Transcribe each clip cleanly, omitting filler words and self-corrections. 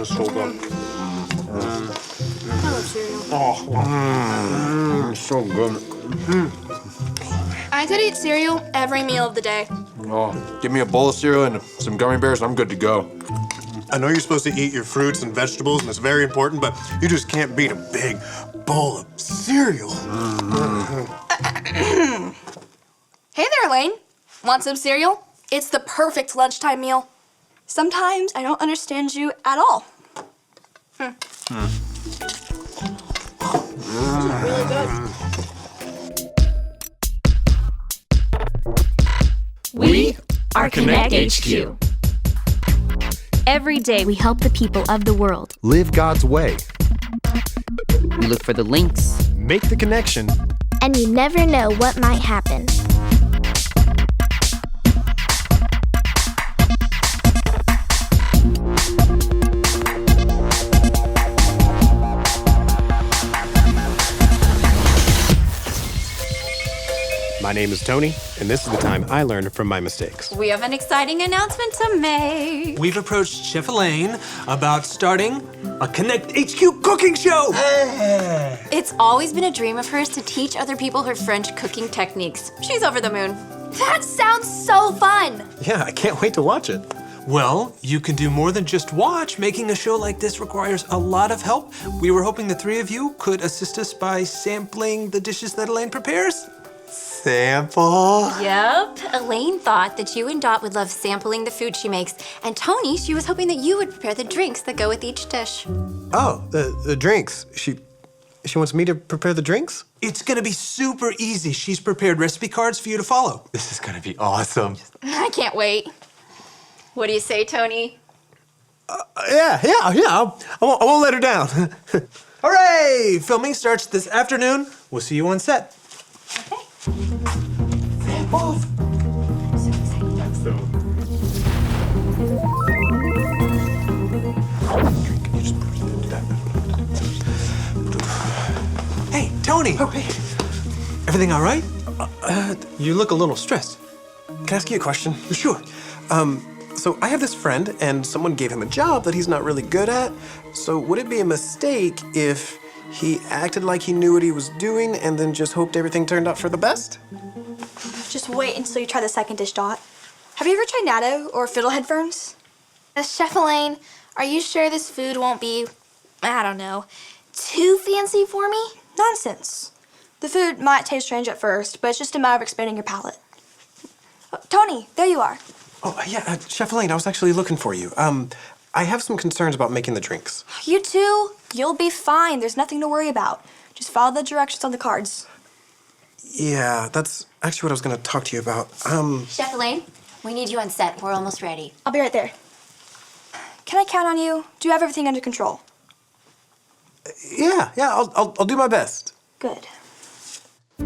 is so good. I love cereal. Oh, so good. I could eat cereal every meal of the day. Oh, give me a bowl of cereal and some gummy bears, and I'm good to go. I know you're supposed to eat your fruits and vegetables, and it's very important, but you just can't beat a big bowl of cereal. Hey there, Elaine. Want some cereal? It's the perfect lunchtime meal. Sometimes I don't understand you at all. This is really good. We are Konnect HQ. Every day we help the people of the world. Live God's way. We look for the links. Make the connection. And you never know what might happen. My name is Tony, and this is the time I learn from my mistakes. We have an exciting announcement to make. We've approached Chef Elaine about starting a Konnect HQ cooking show. It's always been a dream of hers to teach other people her French cooking techniques. She's over the moon. That sounds so fun. Yeah, I can't wait to watch it. Well, you can do more than just watch. Making a show like this requires a lot of help. We were hoping the three of you could assist us by sampling the dishes that Elaine prepares. Sample? Yep. Elaine thought that you and Dot would love sampling the food she makes. And Tony, she was hoping that you would prepare the drinks that go with each dish. Oh, the drinks. She wants me to prepare the drinks? It's gonna be super easy. She's prepared recipe cards for you to follow. This is gonna be awesome. I can't wait. What do you say, Tony? Yeah. I won't let her down. Hooray! Filming starts this afternoon. We'll see you on set. Okay. Samples. Hey, Tony. Oh, hey. Everything all right? You look a little stressed. Can I ask you a question? Sure. So I have this friend, and someone gave him a job that he's not really good at. So would it be a mistake if he acted like he knew what he was doing and then just hoped everything turned out for the best? Just wait until you try the second dish, Dot. Have you ever tried natto or fiddlehead ferns? Chef Elaine, are you sure this food won't be, I don't know, too fancy for me? Nonsense. The food might taste strange at first, but it's just a matter of expanding your palate. Oh, Tony, there you are. Oh, yeah, Chef Elaine, I was actually looking for you. I have some concerns about making the drinks. You too? You'll be fine. There's nothing to worry about. Just follow the directions on the cards. Yeah, that's actually what I was going to talk to you about. Chef Elaine, we need you on set. We're almost ready. I'll be right there. Can I count on you? Do you have everything under control? Yeah, I'll do my best. Good.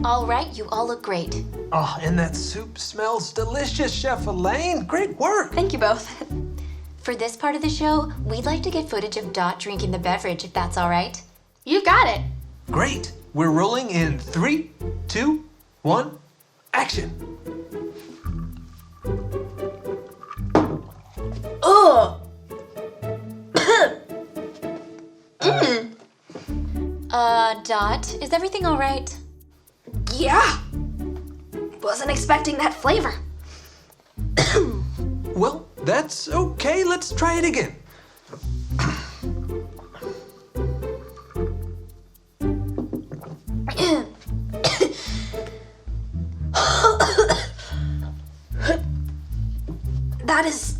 All right, you all look great. Oh, and that soup smells delicious, Chef Elaine. Great work. Thank you both. For this part of the show, we'd like to get footage of Dot drinking the beverage, if that's all right. You've got it. Great. We're rolling in 3, 2, 1, action. Ugh. Dot, is everything all right? Yeah. Wasn't expecting that flavor. Well, that's okay. Let's try it again.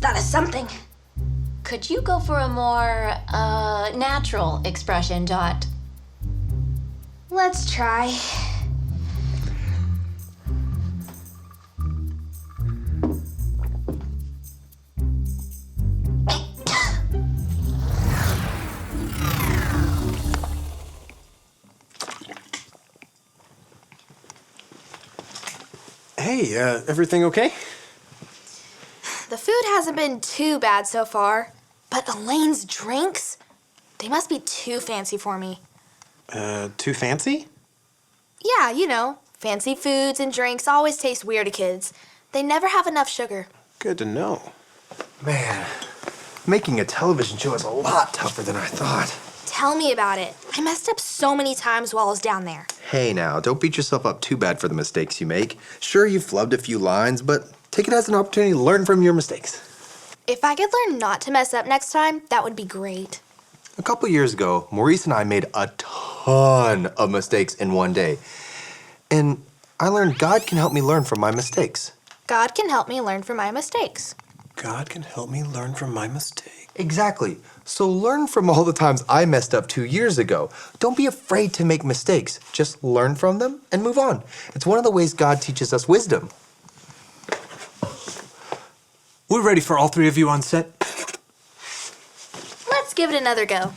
That is something. Could you go for a more, natural expression, Dot? Let's try. Hey, everything okay? The food hasn't been too bad so far, but Elaine's drinks, they must be too fancy for me. Too fancy? Yeah, you know, fancy foods and drinks always taste weird to kids. They never have enough sugar. Good to know. Man, Making a television show is a lot tougher than I thought. Tell me about it. I messed up so many times while I was down there. Hey now, don't beat yourself up too bad for the mistakes you make. Sure, you flubbed a few lines, but take it as an opportunity to learn from your mistakes. If I could learn not to mess up next time, that would be great. A couple years ago, Maurice and I made a ton of mistakes in one day. And I learned God can help me learn from my mistakes. God can help me learn from my mistakes. God can help me learn from my mistake. Exactly. So learn from all the times I messed up 2 years ago. Don't be afraid to make mistakes. Just learn from them and move on. It's one of the ways God teaches us wisdom. We're ready for all three of you on set. Let's give it another go.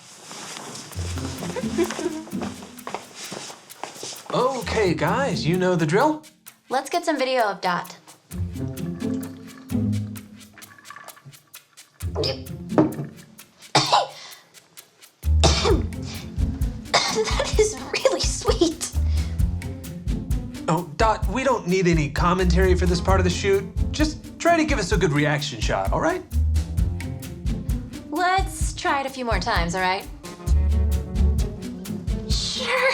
Okay, guys, you know the drill. Let's get some video of Dot. That is really sweet. Oh, Dot, we don't need any commentary for this part of the shoot. Just try to give us a good reaction shot, all right? Let's try it a few more times, all right? Sure.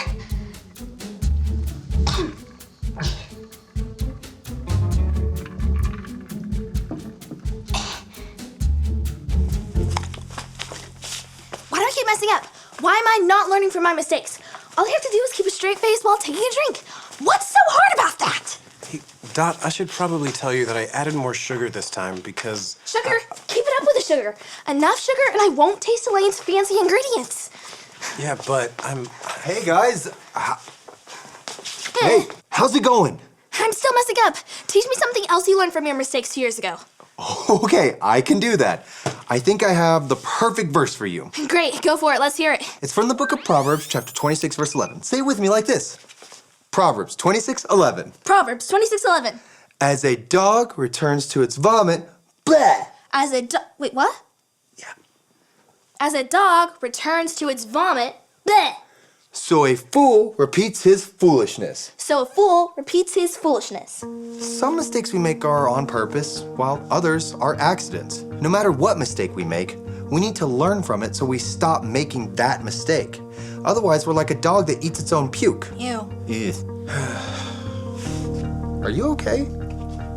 Why do I keep messing up? Why am I not learning from my mistakes? All I have to do is keep a straight face while taking a drink. What's so hard about that? Hey, Dot, I should probably tell you that I added more sugar this time because... Sugar? Keep it up with the sugar. Enough sugar and I won't taste Elaine's fancy ingredients. Yeah, but I'm... Hey, guys. Hey, how's it going? I'm still messing up. Teach me something else you learned from your mistakes 2 years ago. Okay, I can do that. I think I have the perfect verse for you. Great, go for it. Let's hear it. It's from the book of Proverbs, chapter 26, verse 11. Say it with me like this. Proverbs 26:11. Proverbs 26:11. As a dog returns to its vomit, bleh. As a dog... Wait, what? Yeah. As a dog returns to its vomit, bleh. So a fool repeats his foolishness. So a fool repeats his foolishness. Some mistakes we make are on purpose, while others are accidents. No matter what mistake we make, we need to learn from it so we stop making that mistake. Otherwise, we're like a dog that eats its own puke. Ew. Are you okay?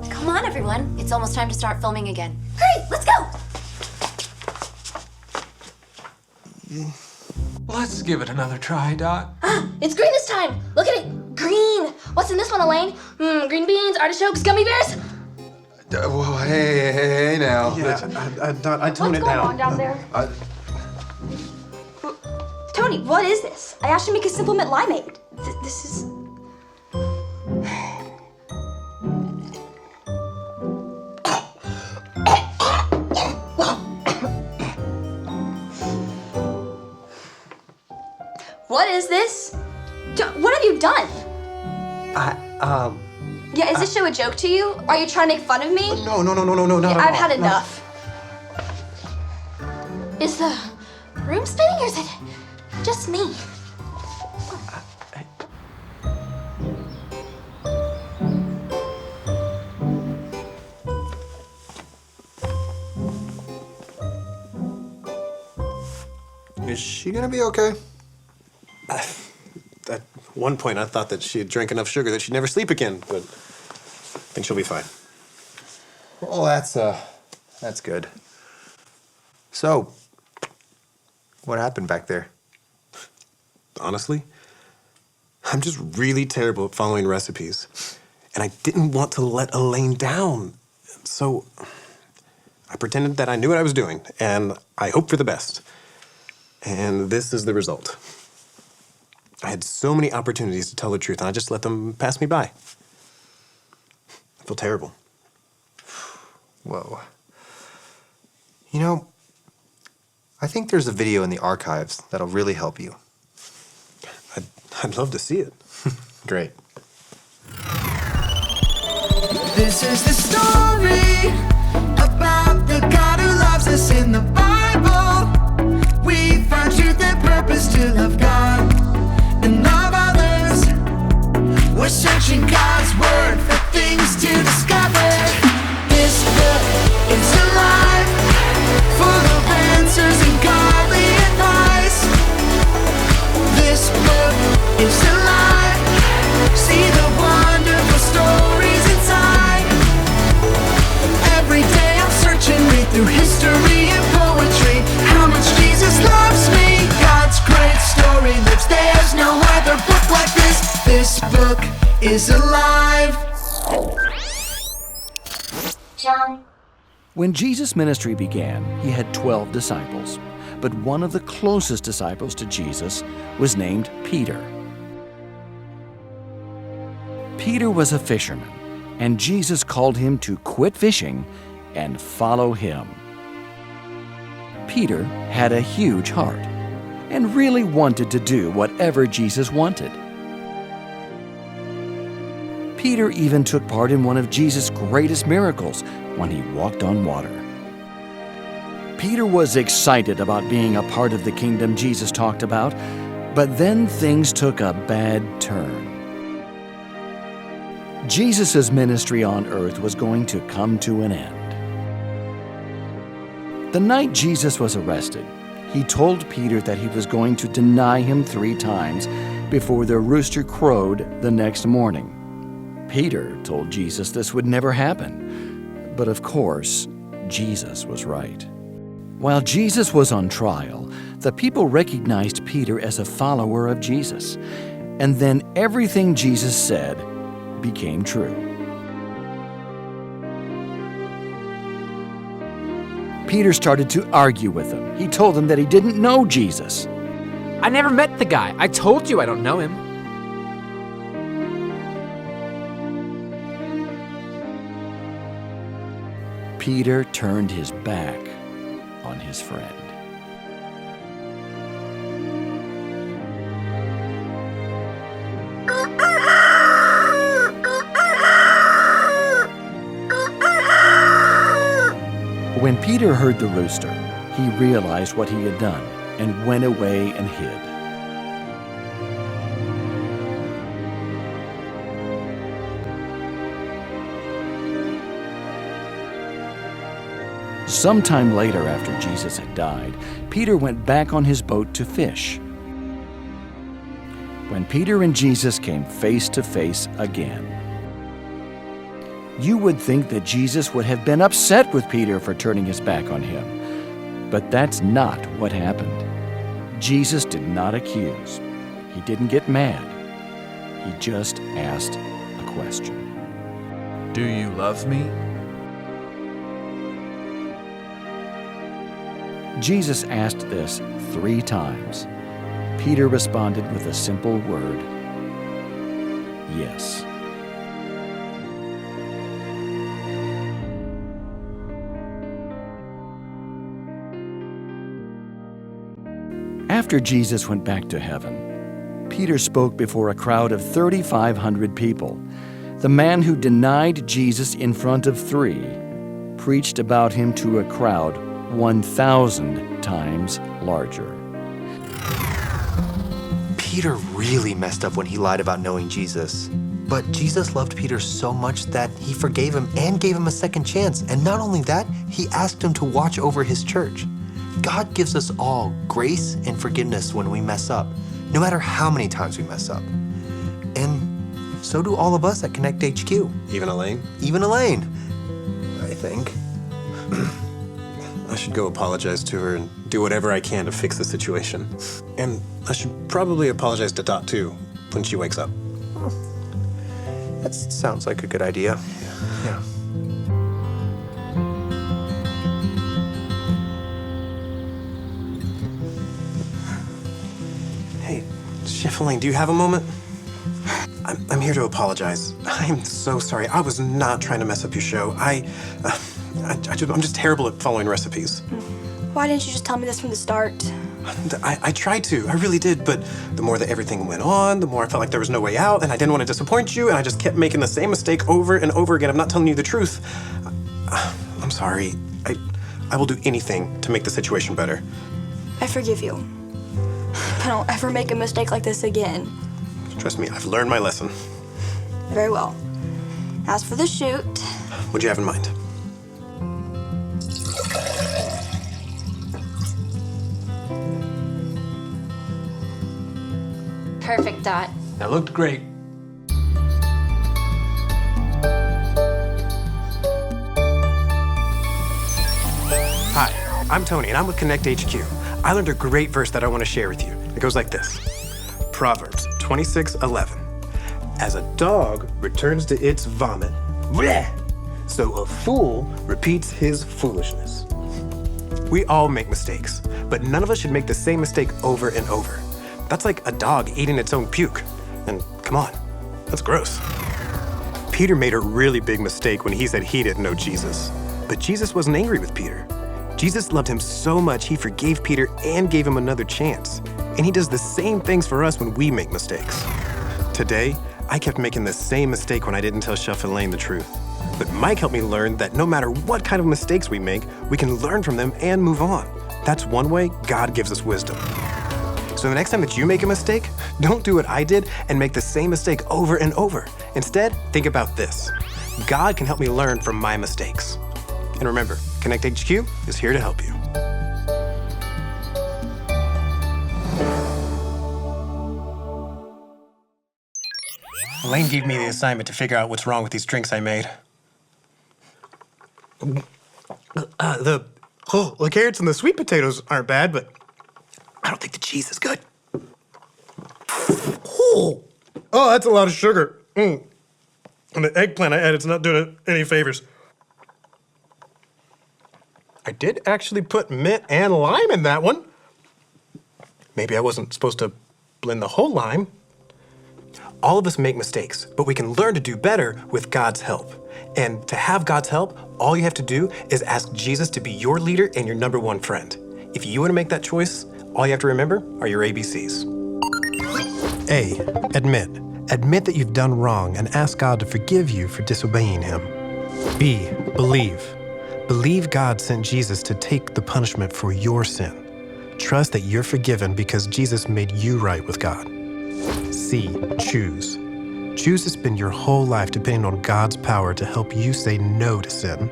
Come on, everyone. It's almost time to start filming again. Great, let's go. Let's give it another try, Dot. It's green this time. Look at it. Green. What's in this one, Elaine? Green beans, artichokes, gummy bears. Well, hey now. Yeah, Dot, I tone it down. What's going on down there? Tony, what is this? I asked you to make a simple mint limeade. This is... What is this? What have you done? Yeah, is this show a joke to you? Are you trying to make fun of me? No, not at all. I've had enough. Is the room spinning or is it just me? Is she gonna be okay? At one point, I thought that she had drank enough sugar that she'd never sleep again, but I think she'll be fine. Well, that's good. So, what happened back there? Honestly, I'm just really terrible at following recipes. And I didn't want to let Elaine down. So I pretended that I knew what I was doing, and I hoped for the best. And this is the result. I had so many opportunities to tell the truth, and I just let them pass me by. I feel terrible. Whoa. You know, I think there's a video in the archives that'll really help you. I'd love to see it. Great. This is the story about the God who loves us in the Bible. We find truth and purpose to love God and love others. We're searching God's word for things to discover. This book is alive, full of is alive. When Jesus' ministry began, he had 12 disciples, but one of the closest disciples to Jesus was named Peter. Peter was a fisherman, and Jesus called him to quit fishing and follow him. Peter had a huge heart and really wanted to do whatever Jesus wanted. Peter even took part in one of Jesus' greatest miracles when he walked on water. Peter was excited about being a part of the kingdom Jesus talked about, but then things took a bad turn. Jesus' ministry on earth was going to come to an end. The night Jesus was arrested, he told Peter that he was going to deny him 3 times before the rooster crowed the next morning. Peter told Jesus this would never happen, but of course, Jesus was right. While Jesus was on trial, the people recognized Peter as a follower of Jesus, and then everything Jesus said became true. Peter started to argue with him. He told them that he didn't know Jesus. I never met the guy. I told you I don't know him. Peter turned his back on his friend. When Peter heard the rooster, he realized what he had done and went away and hid. Sometime later, after Jesus had died, Peter went back on his boat to fish. When Peter and Jesus came face to face again, you would think that Jesus would have been upset with Peter for turning his back on him. But that's not what happened. Jesus did not accuse. He didn't get mad. He just asked a question. Do you love me? Jesus asked this 3 times. Peter responded with a simple word, yes. After Jesus went back to heaven, Peter spoke before a crowd of 3,500 people. The man who denied Jesus in front of 3 preached about him to a crowd 1,000 times larger. Peter really messed up when he lied about knowing Jesus. But Jesus loved Peter so much that he forgave him and gave him a second chance. And not only that, he asked him to watch over his church. God gives us all grace and forgiveness when we mess up, no matter how many times we mess up. And so do all of us at Konnect HQ. Even Elaine? Even Elaine, I think. I should go apologize to her and do whatever I can to fix the situation. And I should probably apologize to Dot too, when she wakes up. That sounds like a good idea. Yeah. Hey, Chef Elaine, do you have a moment? I'm here to apologize. I'm so sorry. I was not trying to mess up your show. I'm just terrible at following recipes. Why didn't you just tell me this from the start? I tried to, I really did, but the more that everything went on, the more I felt like there was no way out, and I didn't want to disappoint you, and I just kept making the same mistake over and over again. I'm not telling you the truth. I'm sorry. I will do anything to make the situation better. I forgive you. But don't ever make a mistake like this again. Trust me, I've learned my lesson. Very well. As for the shoot... What'd you have in mind? Perfect, Dot. That looked great. Hi, I'm Tony, and I'm with Konnect HQ. I learned a great verse that I want to share with you. It goes like this. Proverbs 26:11. As a dog returns to its vomit, bleh, so a fool repeats his foolishness. We all make mistakes, but none of us should make the same mistake over and over. That's like a dog eating its own puke. And come on, that's gross. Peter made a really big mistake when he said he didn't know Jesus. But Jesus wasn't angry with Peter. Jesus loved him so much he forgave Peter and gave him another chance. And he does the same things for us when we make mistakes. Today, I kept making the same mistake when I didn't tell Chef Elaine the truth. But Mike helped me learn that no matter what kind of mistakes we make, we can learn from them and move on. That's one way God gives us wisdom. So the next time that you make a mistake, don't do what I did and make the same mistake over and over. Instead, think about this. God can help me learn from my mistakes. And remember, Konnect HQ is here to help you. Elaine gave me the assignment to figure out what's wrong with these drinks I made. The carrots and the sweet potatoes aren't bad, but I don't think the cheese is good. Oh, that's a lot of sugar. And the eggplant I added's not doing it any favors. I did actually put mint and lime in that one. Maybe I wasn't supposed to blend the whole lime. All of us make mistakes, but we can learn to do better with God's help. And to have God's help, all you have to do is ask Jesus to be your leader and your number one friend. If you want to make that choice, all you have to remember are your ABCs. A, admit. Admit that you've done wrong and ask God to forgive you for disobeying him. B, believe. Believe God sent Jesus to take the punishment for your sin. Trust that you're forgiven because Jesus made you right with God. C, choose. Choose to spend your whole life depending on God's power to help you say no to sin.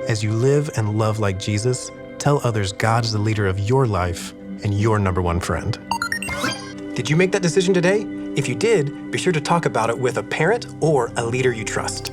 As you live and love like Jesus, tell others God is the leader of your life and your number one friend. Did you make that decision today? If you did, be sure to talk about it with a parent or a leader you trust.